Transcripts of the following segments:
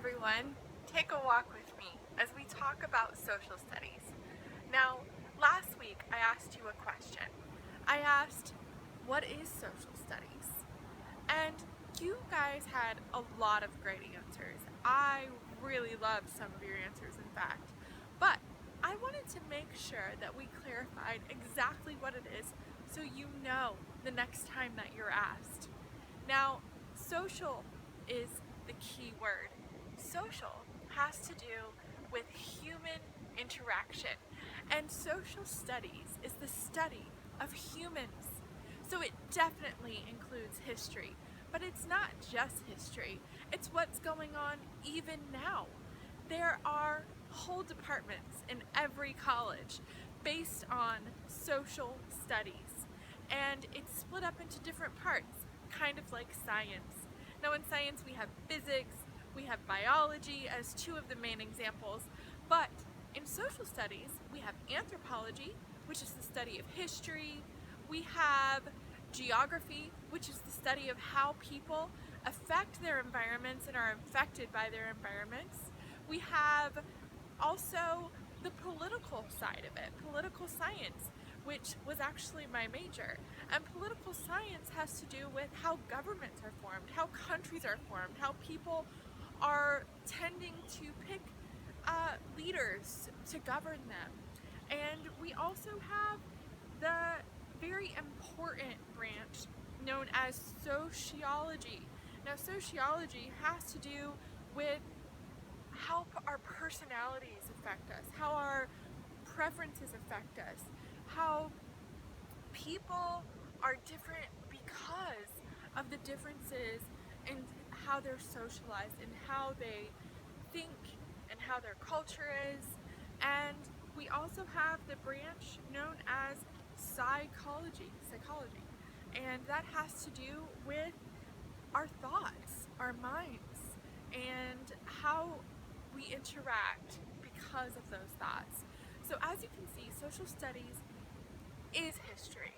everyone, take a walk with me as we talk about social studies. Now, last week I asked you a question. I asked, what is social studies? And you guys had a lot of great answers. I really loved some of your answers, in fact. But I wanted to make sure that we clarified exactly what it is so you know the next time that you're asked. Now, social is the key word. Social has to do with human interaction, and social studies is the study of humans. So it definitely includes history, but it's not just history, it's what's going on even now. There are whole departments in every college based on social studies, and it's split up into different parts, kind of like science. Now in science we have physics, we have biology as two of the main examples, but in social studies we have anthropology, which is the study of history. We have geography, which is the study of how people affect their environments and are affected by their environments. We have also the political side of it, political science, which was actually my major. And political science has to do with how governments are formed, how countries are formed, how people are tending to pick leaders to govern them. And we also have the very important branch known as sociology. Now, sociology has to do with how our personalities affect us, how our preferences affect us, how people are different because of the differences in how they're socialized and how they think and how their culture is. And we also have the branch known as psychology, and that has to do with our thoughts, our minds, and how we interact because of those thoughts. So as you can see, social studies is history,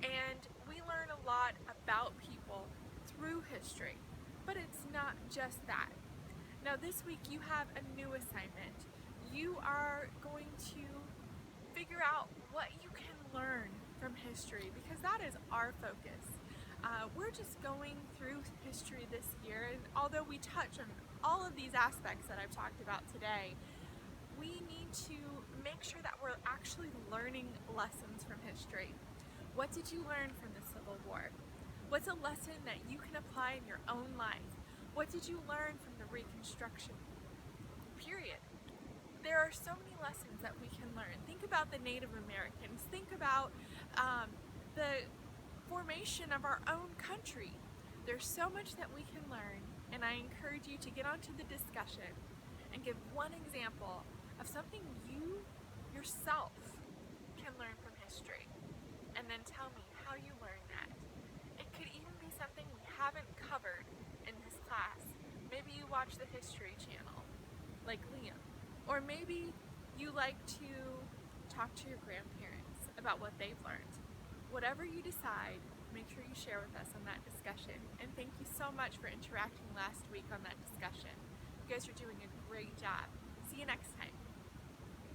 and we learn a lot about people through history, but it's not just that. Now this week you have a new assignment. You are going to figure out what you can learn from history, because that is our focus. We're just going through history this year, and although we touch on all of these aspects that I've talked about today, we need to make sure that we're actually learning lessons from history. What did you learn from the Civil War? What's a lesson that you can apply in your own life? What did you learn from the Reconstruction period? There are so many lessons that we can learn. Think about the Native Americans. Think about the formation of our own country. There's so much that we can learn, and I encourage you to get onto the discussion and give one example of something you yourself can learn from history, and then tell me how you learned that. It could even be something we haven't covered in this class. Maybe you watch the History Channel, like Liam. Or maybe you like to talk to your grandparents about what they've learned. Whatever you decide, make sure you share with us on that discussion. And thank you so much for interacting last week on that discussion. You guys are doing a great job. See you next time.